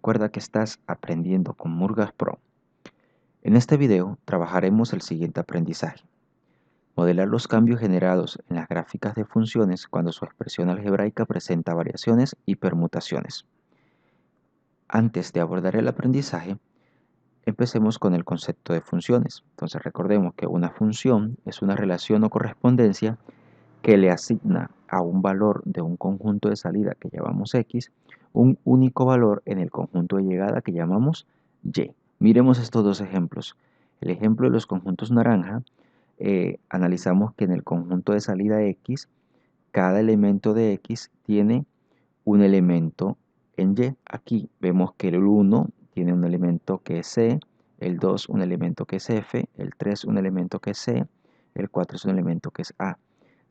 Recuerda que estás aprendiendo con Murgas Pro. En este video trabajaremos el siguiente aprendizaje. Modelar los cambios generados en las gráficas de funciones cuando su expresión algebraica presenta variaciones y permutaciones. Antes de abordar el aprendizaje, empecemos con el concepto de funciones. Entonces recordemos que una función es una relación o correspondencia que le asigna a un valor de un conjunto de salida que llamamos X, un único valor en el conjunto de llegada que llamamos Y. Miremos estos dos ejemplos. El ejemplo de los conjuntos naranja, analizamos que en el conjunto de salida X, cada elemento de X tiene un elemento en Y. Aquí vemos que el 1 tiene un elemento que es C, el 2 un elemento que es F, el 3 un elemento que es C, el 4 es un elemento que es A.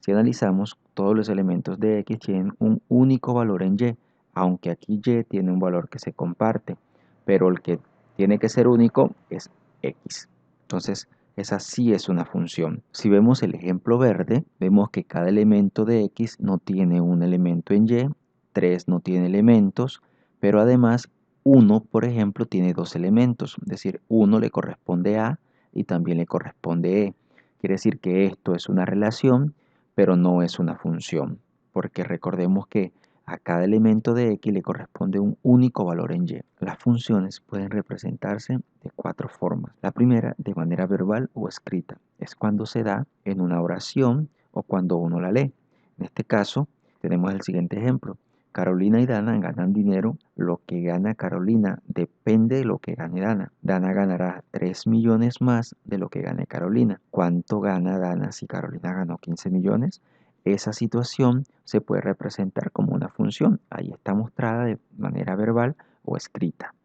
Si analizamos, todos los elementos de X tienen un único valor en Y, aunque aquí Y tiene un valor que se comparte, pero el que tiene que ser único es X. Entonces, esa sí es una función. Si vemos el ejemplo verde, vemos que cada elemento de X no tiene un elemento en Y, 3 no tiene elementos, pero además 1, por ejemplo, tiene dos elementos, es decir, 1 le corresponde a y también le corresponde E. Quiere decir que esto es una relación, pero no es una función, porque recordemos que a cada elemento de X le corresponde un único valor en Y. Las funciones pueden representarse de cuatro formas. La primera, de manera verbal o escrita, es cuando se da en una oración o cuando uno la lee. En este caso, tenemos el siguiente ejemplo. Carolina y Dana ganan dinero. Lo que gana Carolina depende de lo que gane Dana. Dana ganará 3 millones más de lo que gane Carolina. ¿Cuánto gana Dana si Carolina ganó 15 millones? Esa situación se puede representar como una función. Ahí está mostrada de manera verbal o escrita.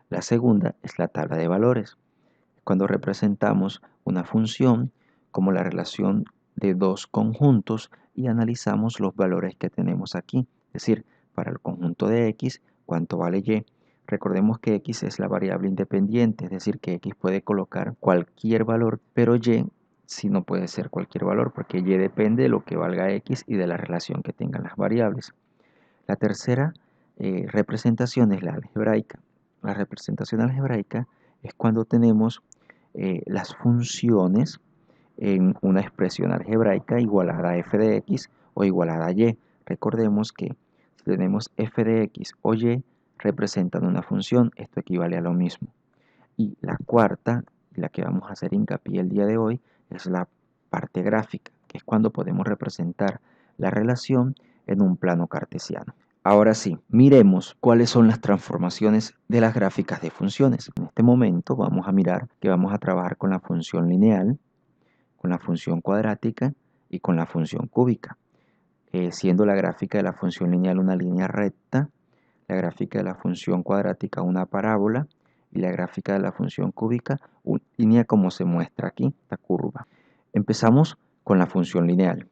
La segunda es la tabla de valores. Cuando representamos una función como la relación de dos conjuntos y analizamos los valores que tenemos aquí. Es decir, para el conjunto de X, ¿cuánto vale Y? Recordemos que X es la variable independiente, es decir, que X puede colocar cualquier valor, pero Y sí no puede ser cualquier valor, porque Y depende de lo que valga X y de la relación que tengan las variables. La tercera representación es la algebraica. La representación algebraica es cuando tenemos las funciones en una expresión algebraica igualada a f de x o igualada a y. Recordemos que si tenemos f de x o y representan una función, esto equivale a lo mismo. Y la cuarta, la que vamos a hacer hincapié el día de hoy, es la parte gráfica, que es cuando podemos representar la relación en un plano cartesiano. Ahora sí, miremos cuáles son las transformaciones de las gráficas de funciones. En este momento vamos a mirar que vamos a trabajar con la función lineal, con la función cuadrática y con la función cúbica. Siendo la gráfica de la función lineal una línea recta, la gráfica de la función cuadrática una parábola y la gráfica de la función cúbica una línea como se muestra aquí, esta curva. Empezamos con la función lineal.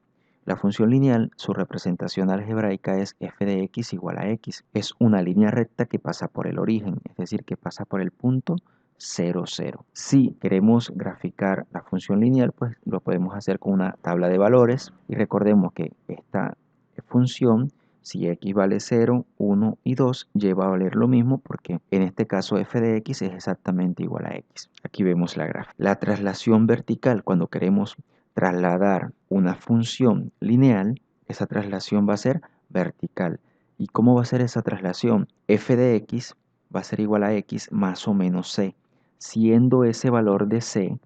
La función lineal, su representación algebraica es f de x igual a x. Es una línea recta que pasa por el origen, es decir, que pasa por el punto 0, 0. Si queremos graficar la función lineal, pues lo podemos hacer con una tabla de valores. Y recordemos que esta función, si x vale 0, 1 y 2, lleva a valer lo mismo porque en este caso f de x es exactamente igual a x. Aquí vemos la gráfica. La traslación vertical, cuando queremos trasladar una función lineal, esa traslación va a ser vertical. ¿Y cómo va a ser esa traslación? F de x va a ser igual a x más o menos c, siendo ese valor de c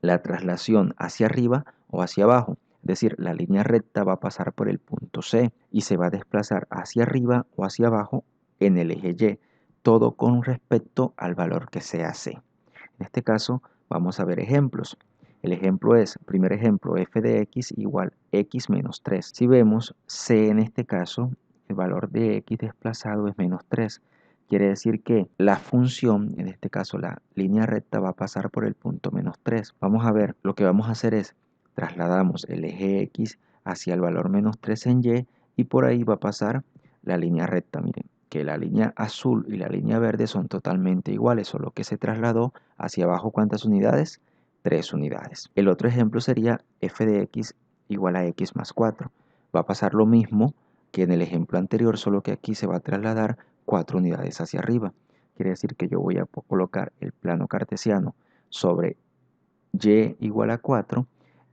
la traslación hacia arriba o hacia abajo. Es decir, la línea recta va a pasar por el punto C y se va a desplazar hacia arriba o hacia abajo en el eje Y, todo con respecto al valor que sea C. En este caso vamos a ver ejemplos. El ejemplo es, primer ejemplo, f de x igual x menos 3. Si vemos, c en este caso, el valor de x desplazado es menos 3. Quiere decir que la función, en este caso la línea recta, va a pasar por el punto menos 3. Vamos a ver, lo que vamos a hacer es, trasladamos el eje x hacia el valor menos 3 en y por ahí va a pasar la línea recta. Miren, que la línea azul y la línea verde son totalmente iguales, solo que se trasladó hacia abajo. ¿Cuántas unidades? 3 unidades. El otro ejemplo sería f de x igual a x más 4. Va a pasar lo mismo que en el ejemplo anterior, solo que aquí se va a trasladar 4 unidades hacia arriba. Quiere decir que yo voy a colocar el plano cartesiano sobre y igual a 4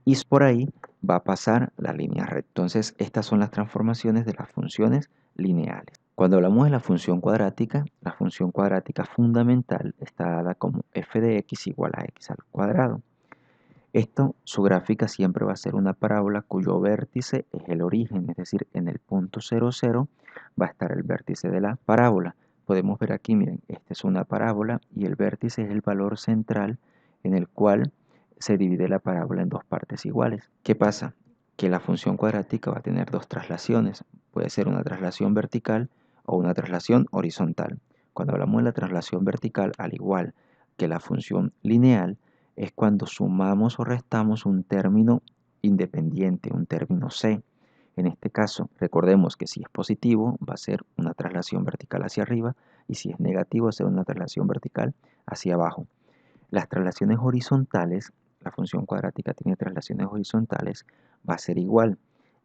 y por ahí va a pasar la línea recta. Entonces, estas son las transformaciones de las funciones lineales. Cuando hablamos de la función cuadrática fundamental está dada como f de x igual a x al cuadrado. Esto, su gráfica siempre va a ser una parábola cuyo vértice es el origen, es decir, en el punto 0, 0 va a estar el vértice de la parábola. Podemos ver aquí, miren, esta es una parábola y el vértice es el valor central en el cual se divide la parábola en dos partes iguales. ¿Qué pasa? Que la función cuadrática va a tener dos traslaciones. Puede ser una traslación vertical o una traslación horizontal. Cuando hablamos de la traslación vertical, al igual que la función lineal, es cuando sumamos o restamos un término independiente, un término C. En este caso, recordemos que si es positivo, va a ser una traslación vertical hacia arriba y si es negativo, va a ser una traslación vertical hacia abajo. Las traslaciones horizontales, la función cuadrática tiene traslaciones horizontales, va a ser igual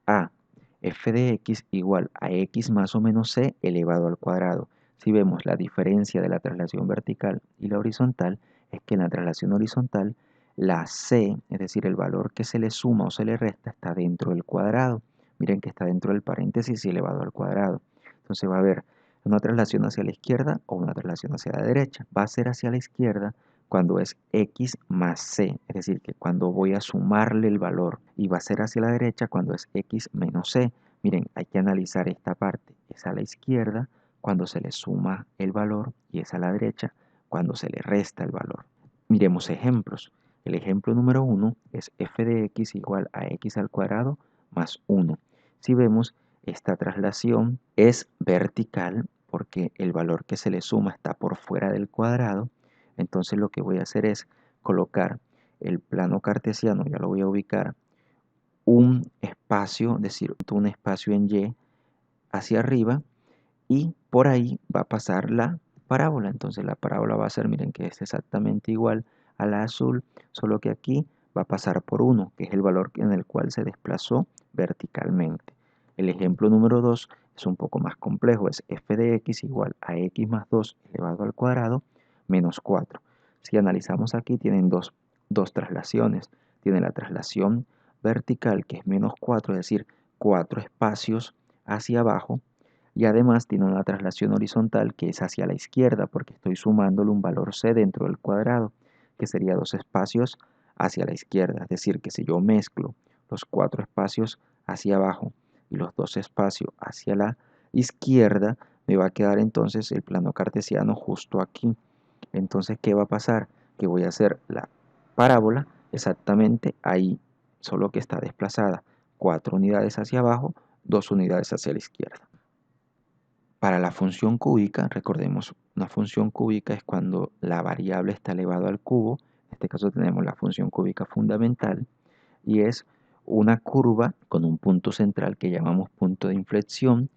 a f de x igual a x más o menos c elevado al cuadrado. Si vemos la diferencia de la traslación vertical y la horizontal, es que en la traslación horizontal, la c, es decir, el valor que se le suma o se le resta, está dentro del cuadrado. Miren que está dentro del paréntesis y elevado al cuadrado. Entonces va a haber una traslación hacia la izquierda o una traslación hacia la derecha. Va a ser hacia la izquierda cuando es x más c, es decir, que cuando voy a sumarle el valor, y va a ser hacia la derecha cuando es x menos c. Miren, hay que analizar esta parte, es a la izquierda cuando se le suma el valor y es a la derecha cuando se le resta el valor. Miremos ejemplos. El ejemplo número 1 es f de x igual a x al cuadrado más 1. Si vemos, esta traslación es vertical porque el valor que se le suma está por fuera del cuadrado. Entonces lo que voy a hacer es colocar el plano cartesiano, ya lo voy a ubicar, un espacio, es decir, un espacio en Y hacia arriba y por ahí va a pasar la parábola. Entonces la parábola va a ser, miren que es exactamente igual a la azul, solo que aquí va a pasar por 1, que es el valor en el cual se desplazó verticalmente. El ejemplo número 2 es un poco más complejo, es f de x igual a x más 2 elevado al cuadrado menos 4. Si analizamos aquí, tienen dos traslaciones. Tiene la traslación vertical, que es menos 4, es decir, 4 espacios hacia abajo, y además tiene una traslación horizontal que es hacia la izquierda porque estoy sumándole un valor c dentro del cuadrado, que sería 2 espacios hacia la izquierda. Es decir, que si yo mezclo los 4 espacios hacia abajo y los 2 espacios hacia la izquierda, me va a quedar entonces el plano cartesiano justo aquí. Entonces, ¿qué va a pasar? Que voy a hacer la parábola exactamente ahí, solo que está desplazada 4 unidades hacia abajo, 2 unidades hacia la izquierda. Para la función cúbica, recordemos, una función cúbica es cuando la variable está elevada al cubo. En este caso tenemos la función cúbica fundamental y es una curva con un punto central que llamamos punto de inflexión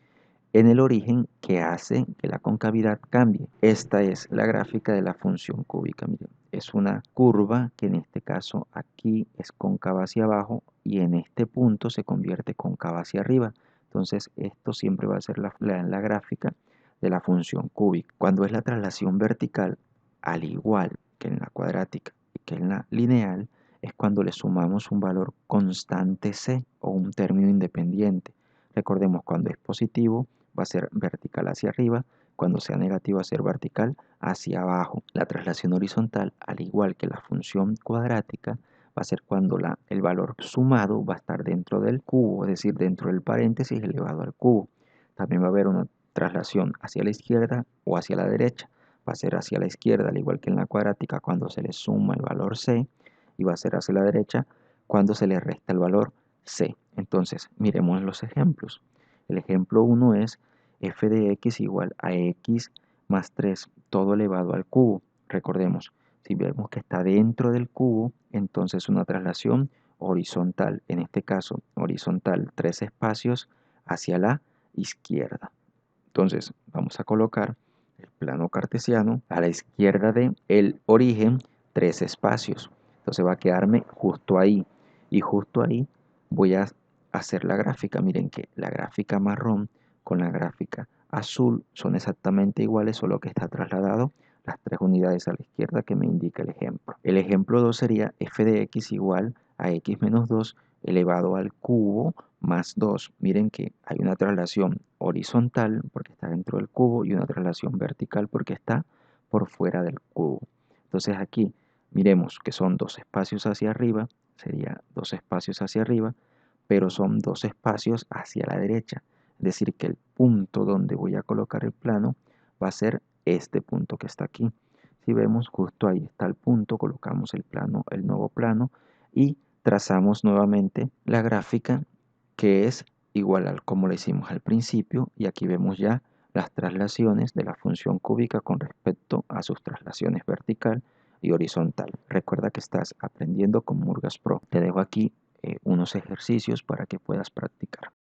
en el origen que hace que la concavidad cambie. Esta es la gráfica de la función cúbica. Miren, es una curva que en este caso aquí es cóncava hacia abajo y en este punto se convierte cóncava hacia arriba. Entonces esto siempre va a ser la gráfica de la función cúbica. Cuando es la traslación vertical, al igual que en la cuadrática y que en la lineal, es cuando le sumamos un valor constante c o un término independiente. Recordemos, cuando es positivo va a ser vertical hacia arriba, cuando sea negativo va a ser vertical hacia abajo. La traslación horizontal, al igual que la función cuadrática, va a ser cuando el valor sumado va a estar dentro del cubo, es decir, dentro del paréntesis elevado al cubo. También va a haber una traslación hacia la izquierda o hacia la derecha. Va a ser hacia la izquierda, al igual que en la cuadrática, cuando se le suma el valor c, y va a ser hacia la derecha cuando se le resta el valor c. Entonces, miremos los ejemplos. El ejemplo 1 es f de x igual a x más 3 todo elevado al cubo. Recordemos, si vemos que está dentro del cubo, entonces una traslación horizontal, en este caso horizontal 3 espacios hacia la izquierda. Entonces vamos a colocar el plano cartesiano a la izquierda de el origen 3 espacios. Entonces va a quedarme justo ahí y justo ahí voy a hacer la gráfica. Miren que la gráfica marrón con la gráfica azul son exactamente iguales, solo que está trasladado las 3 unidades a la izquierda que me indica el ejemplo. El ejemplo 2 sería f de x igual a x menos 2 elevado al cubo más 2. Miren que hay una traslación horizontal porque está dentro del cubo y una traslación vertical porque está por fuera del cubo. Entonces aquí miremos que son dos espacios hacia arriba, sería dos espacios hacia arriba, pero son dos espacios hacia la derecha. Es decir, que el punto donde voy a colocar el plano va a ser este punto que está aquí. Si vemos, justo ahí está el punto, colocamos el plano, el nuevo plano y trazamos nuevamente la gráfica que es igual al como lo hicimos al principio, y aquí vemos ya las traslaciones de la función cúbica con respecto a sus traslaciones vertical y horizontal. Recuerda que estás aprendiendo con Murgas Pro. Te dejo aquí unos ejercicios para que puedas practicar.